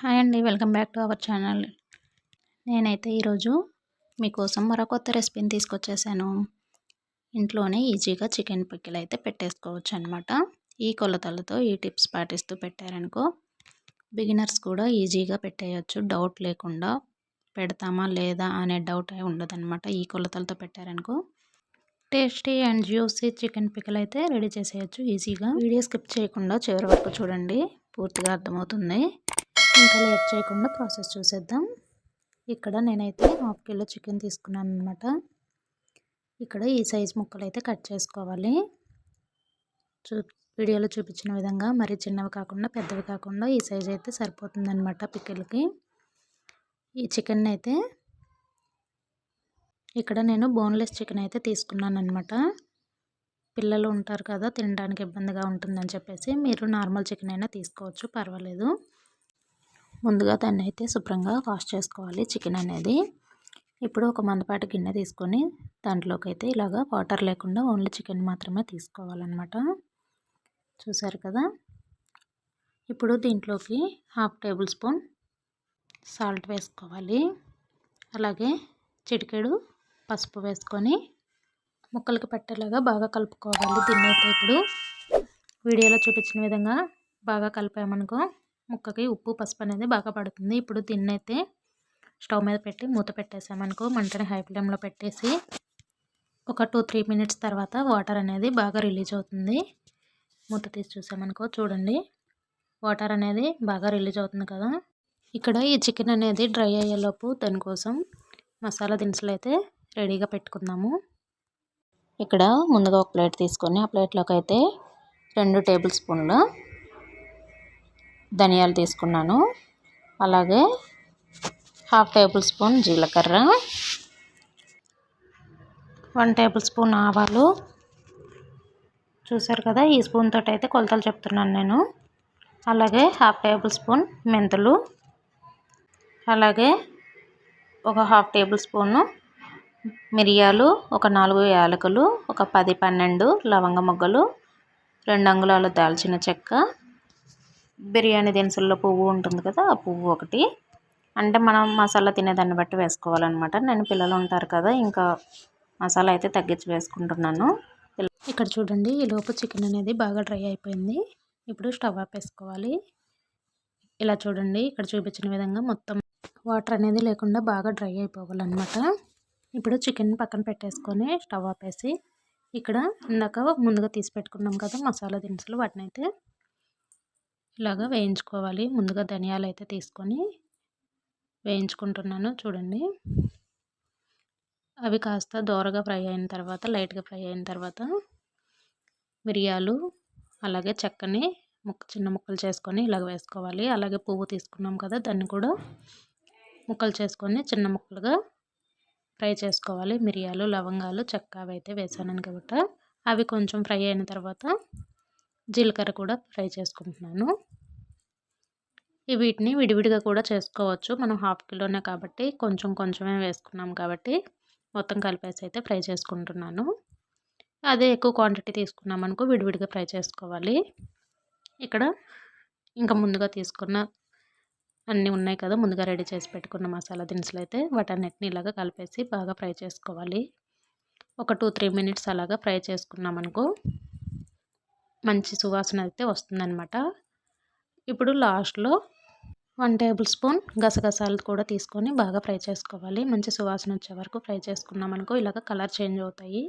Hi అండి. Welcome back to our channel. నేనైతే ఈరోజు మీకోసం మరో కొత్త రెసిపీని తీసుకొచ్చేసాను. ఇంట్లోనే ఈజీగా చికెన్ పికిల్ అయితే పెట్టేసుకోవచ్చు అనమాట. ఈ కొలతలతో ఈ టిప్స్ పాటిస్తూ పెట్టారనుకో బిగినర్స్ కూడా ఈజీగా పెట్టేయచ్చు. డౌట్ లేకుండా పెడతామా లేదా అనే డౌట్ ఉండదన్నమాట. ఈ కొలతలతో పెట్టారనుకో tasty and juicy chicken pickle అయితే రెడీ చేసేయచ్చు ఈజీగా. వీడియో స్కిప్ చేయకుండా చివరి వరకు చూడండి, పూర్తిగా అర్థమవుతుంది. ఇంకా లేట్ చేయకుండా ప్రాసెస్ చూసేద్దాం. ఇక్కడ నేనైతే 1/2 కిలో చికెన్ తీసుకున్నాను అనమాట. ఇక్కడ ఈ సైజ్ ముక్కలు అయితే కట్ చేసుకోవాలి. వీడియోలో చూపించిన విధంగా మరి చిన్నవి కాకుండా పెద్దవి కాకుండా ఈ సైజ్ అయితే సరిపోతుంది అనమాట పికిల్కి. ఈ చికెన్ అయితే ఇక్కడ నేను బోన్లెస్ చికెన్ అయితే తీసుకున్నాను అనమాట. పిల్లలు ఉంటారు కదా, తినడానికి ఇబ్బందిగా ఉంటుందని చెప్పేసి మీరు నార్మల్ చికెన్ అయినా తీసుకోవచ్చు, పర్వాలేదు. ముందుగా దాన్ని అయితే శుభ్రంగా వాష్ చేసుకోవాలి చికెన్ అనేది. ఇప్పుడు ఒక మందపాటి గిన్నె తీసుకొని దాంట్లోకి అయితే ఇలాగా వాటర్ లేకుండా ఓన్లీ చికెన్ మాత్రమే తీసుకోవాలన్నమాట. చూసారు కదా. ఇప్పుడు దీంట్లోకి 1/2 టేబుల్ స్పూన్ సాల్ట్ వేసుకోవాలి. అలాగే చిటికెడు పసుపు వేసుకొని ముక్కలకి పట్టేలాగా బాగా కలుపుకోవాలి. దీన్ని అయితే ఇప్పుడు వీడియోలో చూపించిన విధంగా బాగా కలిపామనుకో ముక్కకి ఉప్పు పసుపు అనేది బాగా పడుతుంది. ఇప్పుడు దీన్ని అయితే స్టవ్ మీద పెట్టి మూత పెట్టేసామనుకో మంటని హై ఫ్లేమ్లో పెట్టేసి ఒక 2-3 మినిట్స్ తర్వాత వాటర్ అనేది బాగా రిలీజ్ అవుతుంది. మూత తీసి చూసామనుకో చూడండి, వాటర్ అనేది బాగా రిలీజ్ అవుతుంది కదా. ఇక్కడ ఈ చికెన్ అనేది డ్రై అయ్యేలోపు దానికోసం మసాలా దినుసులు అయితే రెడీగా పెట్టుకుందాము. ఇక్కడ ముందుగా ఒక ప్లేట్ తీసుకొని ఆ ప్లేట్లోకి అయితే 2 టేబుల్ స్పూన్ల ధనియాలు తీసుకున్నాను. అలాగే 1/2 టేబుల్ స్పూన్ జీలకర్ర, 1 టేబుల్ స్పూన్ ఆవాలు. చూసారు కదా, ఈ స్పూన్ తోటి అయితే కొలతలు చెప్తున్నాను నేను. అలాగే 1/2 టేబుల్ స్పూన్ మెంతులు, అలాగే ఒక 1/2 టేబుల్ స్పూను మిరియాలు, ఒక 4 యాలకులు, ఒక 10-12 లవంగ మొగ్గలు, 2 అంగుళాల దాల్చిన చెక్క, బిర్యానీ దినుసుల్లో పువ్వు ఉంటుంది కదా, ఆ పువ్వు ఒకటి. అంటే మనం మసాలా తినేదాన్ని బట్టి వేసుకోవాలన్నమాట. నేను పిల్లలు ఉంటారు కదా, ఇంకా మసాలా అయితే తగ్గించి వేసుకుంటున్నాను. ఇక్కడ చూడండి, ఈ లోపు చికెన్ అనేది బాగా డ్రై అయిపోయింది. ఇప్పుడు స్టవ్ ఆపేసుకోవాలి. ఇలా చూడండి, ఇక్కడ చూపించిన విధంగా మొత్తం వాటర్ అనేది లేకుండా బాగా డ్రై అయిపోవాలన్నమాట. ఇప్పుడు చికెన్ పక్కన పెట్టేసుకొని స్టవ్ ఆపేసి ఇక్కడ ఇందాక ముందుగా తీసి పెట్టుకున్నాం కదా మసాలా దినుసులు, వాటిని అయితే ఇలాగా వేయించుకోవాలి. ముందుగా ధనియాలు అయితే తీసుకొని వేయించుకుంటున్నాను. చూడండి, అవి కాస్త దోరగా ఫ్రై అయిన తర్వాత, లైట్గా ఫ్రై అయిన తర్వాత మిరియాలు అలాగే చెక్కని చిన్న ముక్కలు చేసుకొని ఇలాగ వేసుకోవాలి. అలాగే పువ్వు తీసుకున్నాం కదా, దాన్ని కూడా ముక్కలు చేసుకొని చిన్న ముక్కలుగా ఫ్రై చేసుకోవాలి. మిరియాలు, లవంగాలు, చెక్క అవి అయితే వేసాను కాబట్టి అవి కొంచెం ఫ్రై అయిన తర్వాత జీలకర్ర కూడా ఫ్రై చేసుకుంటున్నాను. వీటిని విడివిడిగా కూడా చేసుకోవచ్చు. మనం 1/2 కిలోనే కాబట్టి కొంచెం కొంచెమే వేసుకున్నాం కాబట్టి మొత్తం కలిపేసి అయితే ఫ్రై చేసుకుంటున్నాను. అదే ఎక్కువ క్వాంటిటీ తీసుకున్నాం అనుకో విడివిడిగా ఫ్రై చేసుకోవాలి. ఇక్కడ ఇంకా ముందుగా తీసుకున్న అన్నీ ఉన్నాయి కదా, ముందుగా రెడీ చేసి పెట్టుకున్న మసాలా దినుసులు అయితే వాటన్నిటిని ఇలాగా కలిపేసి బాగా ఫ్రై చేసుకోవాలి. ఒక 2-3 మినిట్స్ అలాగా ఫ్రై చేసుకున్నాం అనుకో మంచి సువాసన అయితే వస్తుందన్నమాట. ఇప్పుడు లాస్ట్లో 1 టేబుల్ స్పూన్ గసగసాలు కూడా తీసుకొని బాగా ఫ్రై చేసుకోవాలి. మంచి సువాసన వచ్చే వరకు ఫ్రై చేసుకున్నాం అనుకో ఇలాగ కలర్ చేంజ్ అవుతాయి.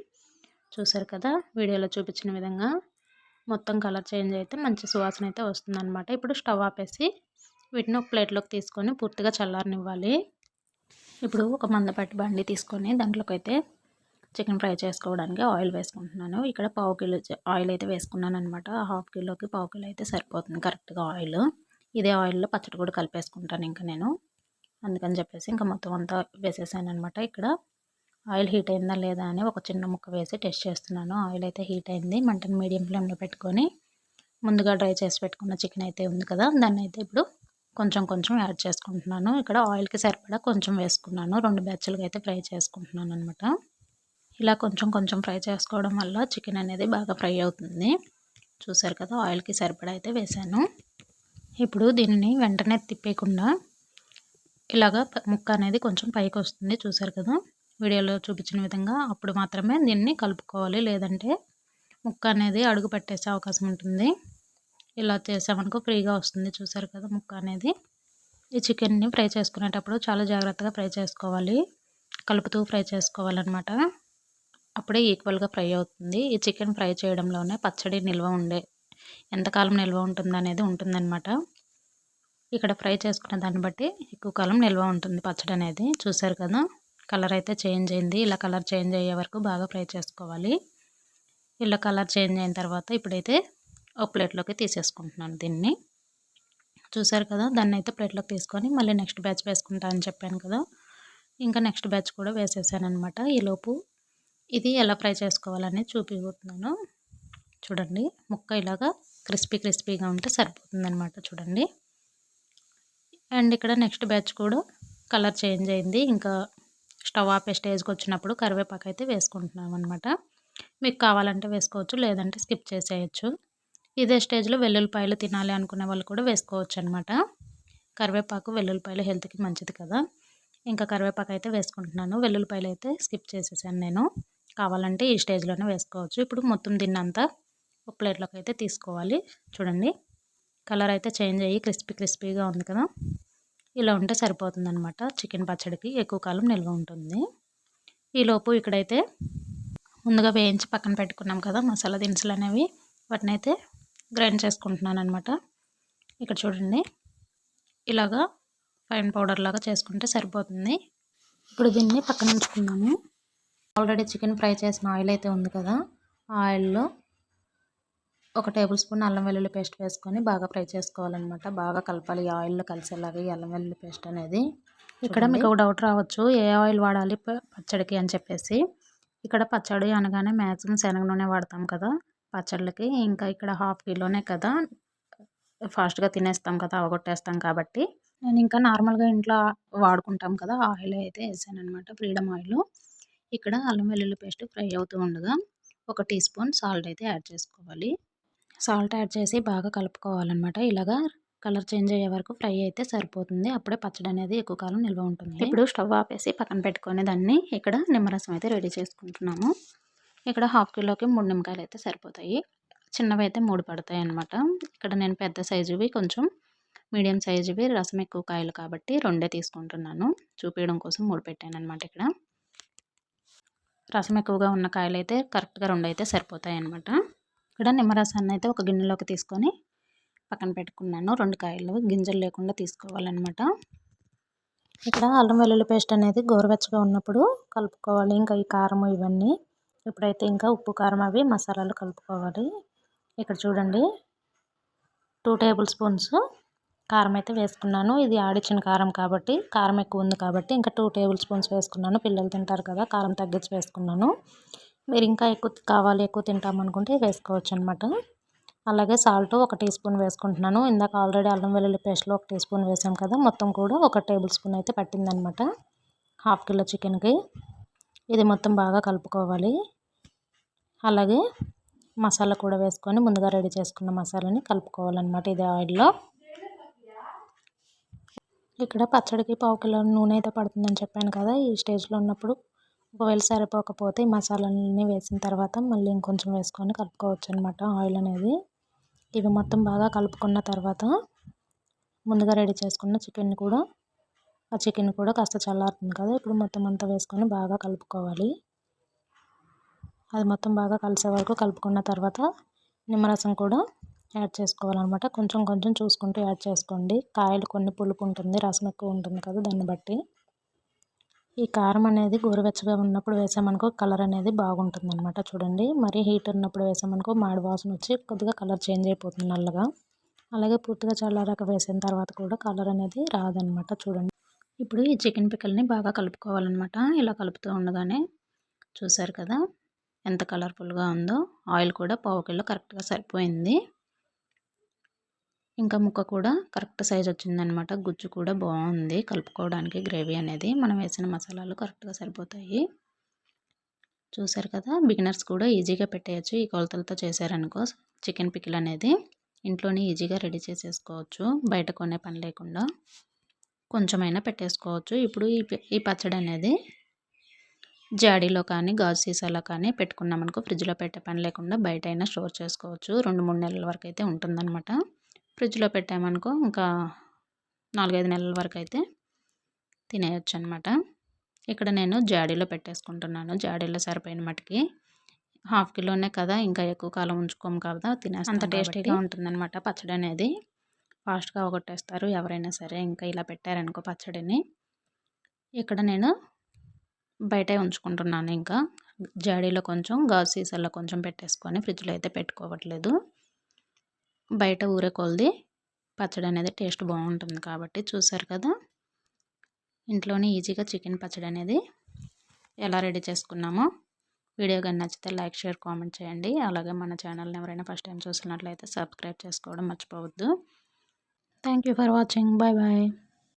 చూసారు కదా, వీడియోలో చూపించిన విధంగా మొత్తం కలర్ చేంజ్ అయితే మంచి సువాసన అయితే వస్తుందన్నమాట. ఇప్పుడు స్టవ్ ఆపేసి వీటిని ఒక ప్లేట్లోకి తీసుకొని పూర్తిగా చల్లారనివ్వాలి. ఇప్పుడు ఒక మందపాటి బండి తీసుకొని దాంట్లోకి అయితే చికెన్ ఫ్రై చేసుకోవడానికి ఆయిల్ వేసుకుంటున్నాను. ఇక్కడ 1/2 కిలో ఆయిల్ అయితే వేసుకున్నాను అనమాట. 1/2 కిలోకి 1/2 కిలో అయితే సరిపోతుంది కరెక్ట్గా ఆయిల్. ఇదే ఆయిల్లో పచ్చడి కూడా కలిపేసుకుంటాను ఇంకా నేను, అందుకని చెప్పేసి ఇంకా మొత్తం అంతా వేసేసాను అనమాట. ఇక్కడ ఆయిల్ హీట్ అయిందా లేదా అని ఒక చిన్న ముక్క వేసి టెస్ట్ చేస్తున్నాను. ఆయిల్ అయితే హీట్ అయింది. మంటను మీడియం ఫ్లేమ్లో పెట్టుకొని ముందుగా డ్రై చేసి పెట్టుకున్న చికెన్ అయితే ఉంది కదా, దాన్ని అయితే ఇప్పుడు కొంచెం కొంచెం యాడ్ చేసుకుంటున్నాను. ఇక్కడ ఆయిల్కి సరిపడా కొంచెం వేసుకున్నాను. 2 బ్యాచ్లుగా అయితే ఫ్రై చేసుకుంటున్నాను అనమాట. ఇలా కొంచెం కొంచెం ఫ్రై చేసుకోవడం వల్ల చికెన్ అనేది బాగా ఫ్రై అవుతుంది. చూసారు కదా, ఆయిల్కి సరిపడా అయితే వేసాను. ఇప్పుడు దీనిని వెంటనే తిప్పేయకుండా ఇలాగా ముక్క అనేది కొంచెం పైకి వస్తుంది, చూసారు కదా వీడియోలో చూపించిన విధంగా. అప్పుడు మాత్రమే దీన్ని కలుపుకోవాలి, లేదంటే ముక్క అనేది అడుగు పట్టేసే అవకాశం ఉంటుంది. ఇలా చేసామనుకో ఫ్రీగా వస్తుంది, చూసారు కదా ముక్క అనేది. ఈ చికెన్ని ఫ్రై చేసుకునేటప్పుడు చాలా జాగ్రత్తగా ఫ్రై చేసుకోవాలి, కలుపుతూ ఫ్రై చేసుకోవాలన్నమాట. అప్పుడే ఈక్వల్గా ఫ్రై అవుతుంది. ఈ చికెన్ ఫ్రై చేయడంలోనే పచ్చడి ఎంతకాలం నిల్వ ఉంటుందనేది ఉంటుందన్నమాట. ఇక్కడ ఫ్రై చేసుకున్న దాన్ని బట్టి ఎక్కువ కాలం నిల్వ ఉంటుంది పచ్చడి అనేది. చూసారు కదా కలర్ అయితే చేంజ్ అయింది. ఇలా కలర్ చేంజ్ అయ్యే వరకు బాగా ఫ్రై చేసుకోవాలి. ఇలా కలర్ చేంజ్ అయిన తర్వాత ఇప్పుడైతే ఒక ప్లేట్లోకి తీసేసుకుంటున్నాను దీన్ని. చూసారు కదా దాన్ని అయితే ప్లేట్లోకి తీసుకొని మళ్ళీ నెక్స్ట్ బ్యాచ్ వేసుకుంటా అని చెప్పాను కదా, ఇంకా నెక్స్ట్ బ్యాచ్ కూడా వేసేసాను అనమాట. ఈలోపు ఇది ఎలా ఫ్రై చేసుకోవాలని చూపిస్తున్నాను. చూడండి ముక్క ఇలాగా క్రిస్పీగా ఉంటే సరిపోతుందన్నమాట. చూడండి. అండ్ ఇక్కడ నెక్స్ట్ బ్యాచ్ కూడా కలర్ చేంజ్ అయింది. ఇంకా స్టవ్ ఆపే స్టేజ్కి వచ్చినప్పుడు కరివేపాకు అయితే వేసుకుంటున్నాం అనమాట. మీకు కావాలంటే వేసుకోవచ్చు, లేదంటే స్కిప్ చేసేయచ్చు. ఇదే స్టేజ్లో వెల్లుల్లిపాయలు తినాలి అనుకునే వాళ్ళు కూడా వేసుకోవచ్చు అనమాట. కరివేపాకు వెల్లుల్లిపాయలు హెల్త్కి మంచిది కదా. ఇంకా కరివేపాకు అయితే వేసుకుంటున్నాను, వెల్లుల్లిపాయలు అయితే స్కిప్ చేసేసాను నేను. కావాలంటే ఈ స్టేజ్లోనే వేసుకోవచ్చు. ఇప్పుడు మొత్తం దీన్నంతా ఒక ప్లేట్లోకి అయితే తీసుకోవాలి. చూడండి కలర్ అయితే చేంజ్ అయ్యి క్రిస్పీగా ఉంది కదా. ఇలా ఉంటే సరిపోతుందన్నమాట. చికెన్ పచ్చడికి ఎక్కువ కాలం నిల్వ ఉంటుంది. ఈలోపు ఇక్కడైతే ముందుగా వేయించి పక్కన పెట్టుకున్నాం కదా మసాలా దినుసులు అనేవి, వాటిని అయితే గ్రైండ్ చేసుకుంటున్నాను అనమాట. ఇక్కడ చూడండి ఇలాగా ఫైన్ పౌడర్ లాగా చేసుకుంటే సరిపోతుంది. ఇప్పుడు దీన్ని పక్కన ఉంచుకున్నాము. ఆల్రెడీ చికెన్ ఫ్రై చేసిన ఆయిల్ అయితే ఉంది కదా, ఆ ఆయిల్లో 1 టేబుల్ స్పూన్ అల్లం వెల్లుల్లి పేస్ట్ వేసుకొని బాగా ఫ్రై చేసుకోవాలన్నమాట. బాగా కలపాలి ఈ ఆయిల్లో కలిసేలాగా ఈ అల్లం వెల్లుల్లి పేస్ట్ అనేది. ఇక్కడ మీకు ఒక డౌట్ రావచ్చు, ఏ ఆయిల్ వాడాలి పచ్చడికి అని చెప్పేసి. ఇక్కడ పచ్చడి అనగానే మ్యాక్సిమం శనగ నూనె వాడతాం కదా పచ్చళ్ళకి. ఇంకా ఇక్కడ హాఫ్ కిలోనే కదా, ఫాస్ట్గా తినేస్తాం కదా, అవగొట్టేస్తాం కాబట్టి నేను ఇంకా నార్మల్గా ఇంట్లో వాడుకుంటాం కదా ఆయిల్ అయితే వేసాను అనమాట, ఫ్రీడమ్ ఆయిల్. ఇక్కడ అల్లం వెల్లుల్లి పేస్ట్ ఫ్రై అవుతూ ఉండగా 1 టీ స్పూన్ సాల్ట్ అయితే యాడ్ చేసుకోవాలి. సాల్ట్ యాడ్ చేసి బాగా కలుపుకోవాలన్నమాట. ఇలాగా కలర్ చేంజ్ అయ్యే వరకు ఫ్రై అయితే సరిపోతుంది. అప్పుడే పచ్చడి అనేది ఎక్కువ కాలం నిల్వ ఉంటుంది. ఇప్పుడు స్టవ్ ఆపేసి పక్కన పెట్టుకొని దాన్ని ఇక్కడ నిమ్మరసం అయితే రెడీ చేసుకుంటున్నాము. ఇక్కడ హాఫ్ కిలోకి 3 నిమ్మకాయలు అయితే సరిపోతాయి. చిన్నవి అయితే 3 పడతాయి అన్నమాట. ఇక్కడ నేను పెద్ద సైజువి కొంచెం మీడియం సైజువి రసం ఎక్కువ కాయలు కాబట్టి 2 తీసుకుంటున్నాను. చూపించడం కోసం 3 పెట్టాను అనమాట. ఇక్కడ రసం ఎక్కువగా ఉన్న కాయలు అయితే కరెక్ట్గా 2 అయితే సరిపోతాయి అన్నమాట. ఇక్కడ నిమ్మరసాన్ని అయితే ఒక గిన్నెలోకి తీసుకొని పక్కన పెట్టుకున్నాను. 2 కాయలు గింజలు లేకుండా తీసుకోవాలన్నమాట. ఇక్కడ అల్లం వెల్లుల్లి పేస్ట్ అనేది గోరువెచ్చగా ఉన్నప్పుడు కలుపుకోవాలి. ఇంకా ఈ కారం ఇవన్నీ ఇప్పుడైతే ఇంకా ఉప్పు కారం అవి మసాలాలు కలుపుకోవాలి. ఇక్కడ చూడండి 2 టేబుల్ స్పూన్స్ కారం అయితే వేసుకున్నాను. ఇది ఆడిచ్చిన కారం కాబట్టి కారం ఎక్కువ ఉంది కాబట్టి ఇంకా 2 టేబుల్ స్పూన్స్ వేసుకున్నాను. పిల్లలు తింటారు కదా, కారం తగ్గించి వేసుకున్నాను. మీరు ఇంకా ఎక్కువ తింటామనుకుంటే వేసుకోవచ్చు అనమాట. అలాగే సాల్ట్ 1 టీ స్పూన్ వేసుకుంటున్నాను. ఇందాక ఆల్రెడీ అల్లం వెల్లుల్లి పేస్ట్లో 1 టీ స్పూన్ వేసాం కదా, మొత్తం కూడా 1 టేబుల్ స్పూన్ అయితే పట్టిందనమాట హాఫ్ కిలో చికెన్కి. ఇది మొత్తం బాగా కలుపుకోవాలి. అలాగే మసాలా కూడా వేసుకొని ముందుగా రెడీ చేసుకున్న మసాలాని కలుపుకోవాలన్నమాట ఇదే ఆయిల్లో. ఇక్కడ పచ్చడికి 1/2 కిలో నూనె అయితే పడుతుందని చెప్పాను కదా. ఈ స్టేజ్లో ఉన్నప్పుడు ఒకవేళ సరిపోకపోతే ఈ మసాలాలన్నీ వేసిన తర్వాత మళ్ళీ ఇంకొంచెం వేసుకొని కలుపుకోవచ్చు అనమాట ఆయిల్ అనేది. ఇవి మొత్తం బాగా కలుపుకున్న తర్వాత ముందుగా రెడీ చేసుకున్న చికెన్ కూడా కాస్త చల్లారుతుంది కదా, ఇప్పుడు మొత్తం అంతా వేసుకొని బాగా కలుపుకోవాలి. అది మొత్తం బాగా కలిసే వరకు కలుపుకున్న తర్వాత నిమ్మరసం కూడా యాడ్ చేసుకోవాలన్నమాట. కొంచెం చూసుకుంటూ యాడ్ చేసుకోండి. కాయలు కొన్ని పులుపు ఉంటుంది, రసం ఎక్కువ ఉంటుంది కదా, దాన్ని బట్టి. ఈ కారం అనేది గోరువెచ్చగా ఉన్నప్పుడు వేసామనుకో కలర్ అనేది బాగుంటుంది అనమాట. చూడండి మరీ హీట్ ఉన్నప్పుడు వేసామనుకో మాడి వాసన వచ్చి కొద్దిగా కలర్ చేంజ్ అయిపోతుంది నల్లగా. అలాగే పూర్తిగా చల్లారాక వేసిన తర్వాత కూడా కలర్ అనేది రాదనమాట. చూడండి ఇప్పుడు ఈ చికెన్ పిక్కల్ని బాగా కలుపుకోవాలన్నమాట. ఇలా కలుపుతూ ఉండగానే చూసారు కదా ఎంత కలర్ఫుల్గా ఉందో. ఆయిల్ కూడా 1/2 కిలో కరెక్ట్గా సరిపోయింది. ఇంకా ముక్క కూడా కరెక్ట్ సైజ్ వచ్చిందనమాట. గుజ్జు కూడా బాగుంది కలుపుకోవడానికి. గ్రేవీ అనేది మనం వేసిన మసాలాలు కరెక్ట్గా సరిపోతాయి. చూసారు కదా బిగినర్స్ కూడా ఈజీగా పెట్టేయచ్చు ఈ కొలతలతో చేశారనుకో చికెన్ పికిల్ అనేది. ఇంట్లోనే ఈజీగా రెడీ చేసేసుకోవచ్చు. బయట కొనే పని లేకుండా కొంచెమైనా పెట్టేసుకోవచ్చు. ఇప్పుడు ఈ పచ్చడి అనేది జాడీలో కానీ, గాజు సీసాలో కానీ పెట్టుకున్నామనుకో ఫ్రిడ్జ్‌లో పెట్టే పని లేకుండా బయటైనా స్టోర్ చేసుకోవచ్చు. 2, 3 నెలల వరకైతే ఉంటుందనమాట. ఫ్రిడ్జ్‌లో పెట్టామనుకో ఇంకా 4, 5 నెలల వరకైతే తినేయొచ్చనమాట. ఇక్కడ నేను జాడీలో పెట్టేసుకుంటున్నాను. జాడీలో సరిపోయిన మటికి. హాఫ్ కిలోనే కదా! ఇంకా ఎక్కువ కాలం ఉంచుకోము కదా! తినేస్తాం అంత టేస్టీగా ఉంటుందనమాట పచ్చడి అనేది. ఫాస్ట్‌గా అవగొట్టేస్తారు ఎవరైనా సరే. ఇంకా ఇలా పెట్టారనుకో పచ్చడిని. ఇక్కడ నేను బయటే ఉంచుకుంటున్నాను ఇంకా. జాడీలో కొంచెం, గాజు సీసాలో కొంచెం పెట్టేసుకొని ఫ్రిడ్జ్‌లో అయితే పెట్టుకోవట్లేదు. బయట ఊరే కొలది పచ్చడి అనేది టేస్ట్ బాగుంటుంది కాబట్టి చూసారు కదా! ఇంట్లోనే ఈజీగా చికెన్ పచ్చడి అనేది ఎలా రెడీ చేసుకున్నామో వీడియో కానీ నచ్చితే లైక్, షేర్, కామెంట్ చేయండి. అలాగే మన ఛానల్ని ఎవరైనా ఫస్ట్ టైం చూసినట్లయితే సబ్స్క్రైబ్ చేసుకోవడం మర్చిపోవద్దు. Thank you for watching. Bye bye.